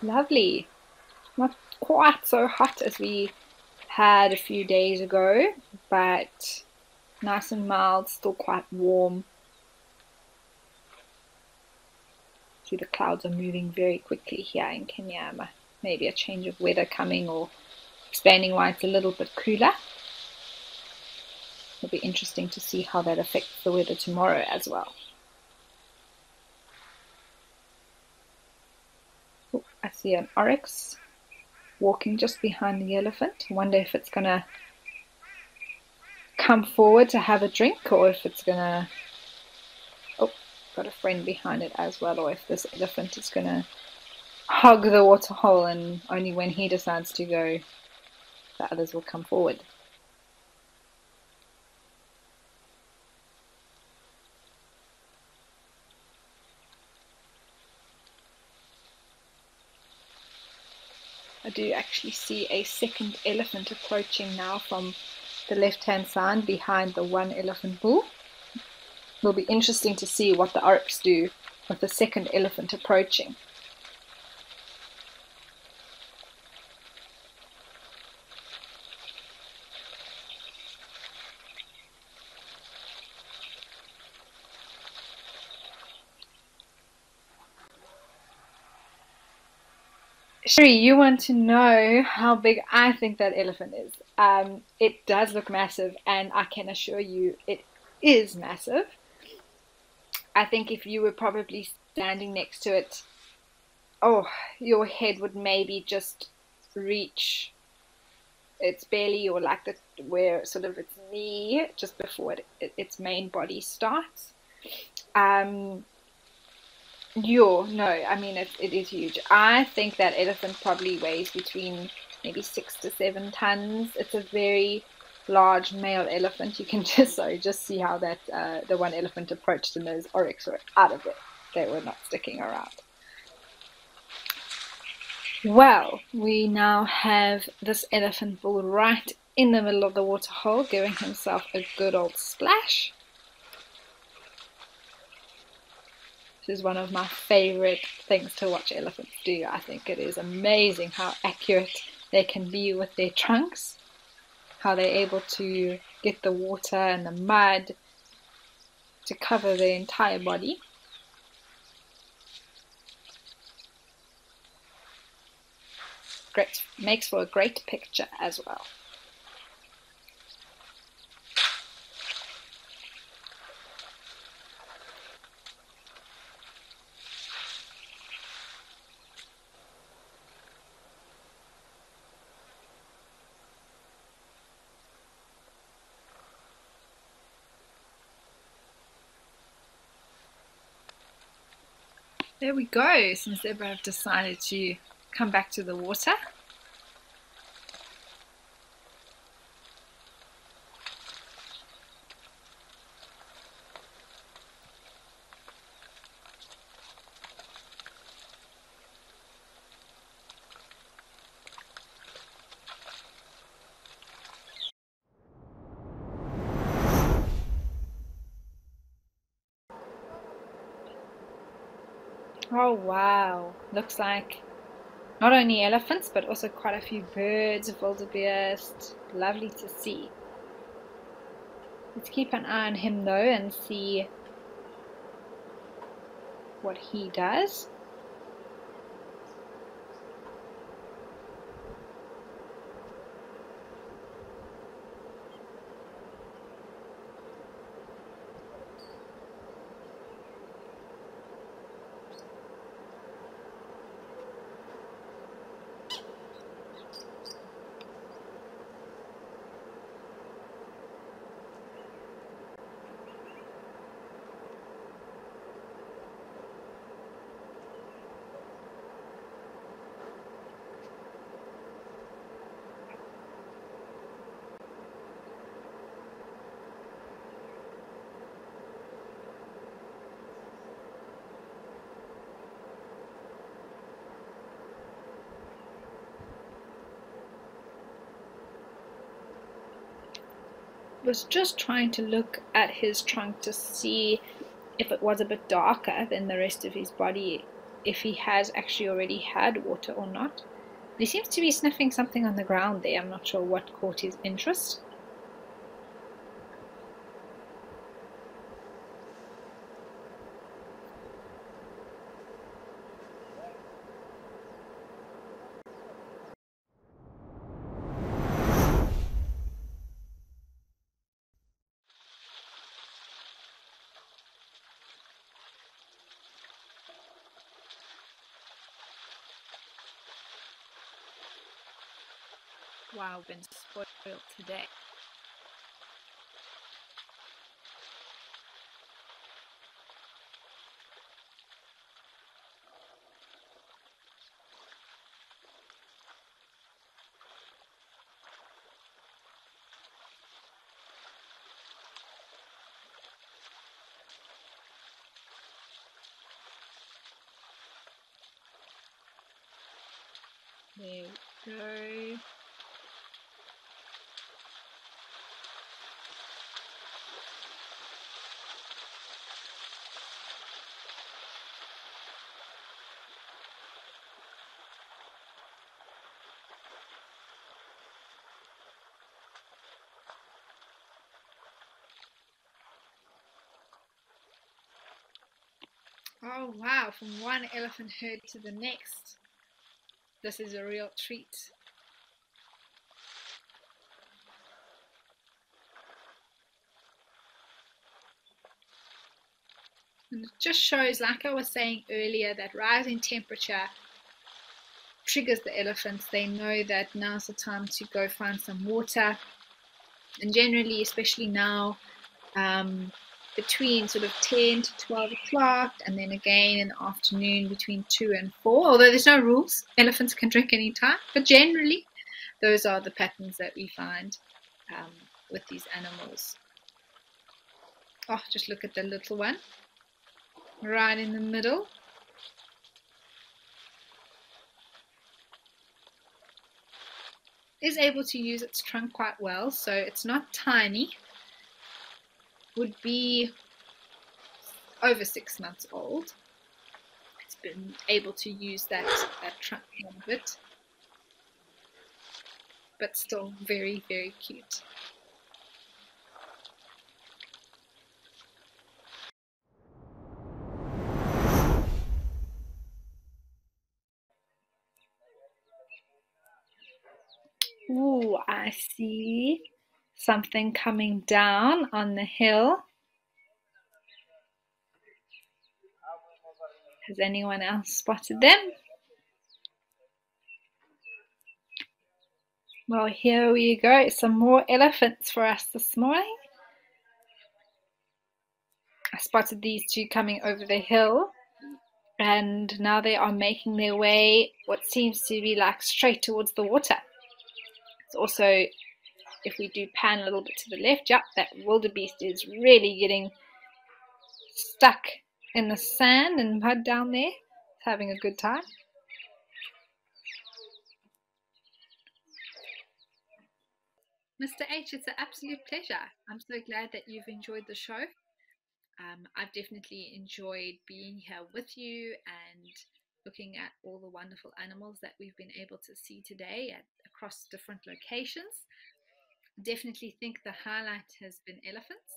Lovely. Not quite so hot as we had a few days ago, but nice and mild, still quite warm. See, the clouds are moving very quickly here in Kenya. Maybe a change of weather coming, or explaining why it's a little bit cooler. It'll be interesting to see how that affects the weather tomorrow as well. Oh, I see an oryx walking just behind the elephant. I wonder if it's going to come forward to have a drink, or if it's going to... Oh, got a friend behind it as well, or if this elephant is going to hog the water hole, and only when he decides to go, the others will come forward. I do actually see a second elephant approaching now from the left-hand side behind the one elephant bull. It'll be interesting to see what the oryx do with the second elephant approaching. Sherry, you want to know how big I think that elephant is. It does look massive, and I can assure you it is massive. I think if you were probably standing next to it, oh, your head would maybe just reach its belly, or like where sort of its knee, just before its main body starts. Um, no, I mean it is huge. I think that elephant probably weighs between maybe 6 to 7 tons. It's a very large male elephant. You can just see how that the one elephant approached, and those oryx were out of it. They were not sticking around. Well, we now have this elephant bull right in the middle of the water hole, giving himself a good old splash. This is one of my favorite things to watch elephants do. I think it is amazing how accurate they can be with their trunks, how they're able to get the water and the mud to cover their entire body. Great, makes for a great picture as well. There we go. Some zebra have decided to come back to the water. Oh wow, looks like not only elephants but also quite a few birds, wildebeest. Lovely to see. Let's keep an eye on him though and see what he does. Was just trying to look at his trunk to see if it was a bit darker than the rest of his body. if he has actually already had water or not. But he seems to be sniffing something on the ground there. I'm not sure what caught his interest. Wow, been spoiled today. There we go. Oh wow, from one elephant herd to the next. This is a real treat. And it just shows, like I was saying earlier, that rising temperature triggers the elephants. They know that now's the time to go find some water. And generally, especially now, between sort of 10 to 12 o'clock, and then again in the afternoon between 2 and 4, although there's no rules, elephants can drink any time, but generally those are the patterns that we find with these animals. Oh, just look at the little one right in the middle. Is able to use its trunk quite well, so it's not tiny. Would be over 6 months old. It's been able to use that trunk a bit, but still very, very cute. Ooh, I see something coming down on the hill. Has anyone else spotted them? Well, here we go. Some more elephants for us this morning. I spotted these two coming over the hill, and now they are making their way what seems to be like straight towards the water. It's also, if we do pan a little bit to the left, yep, that wildebeest is really getting stuck in the sand and mud down there. It's having a good time. Mr. H, it's an absolute pleasure. I'm so glad that you've enjoyed the show. I've definitely enjoyed being here with you and looking at all the wonderful animals that we've been able to see today across different locations. Definitely think the highlight has been elephants.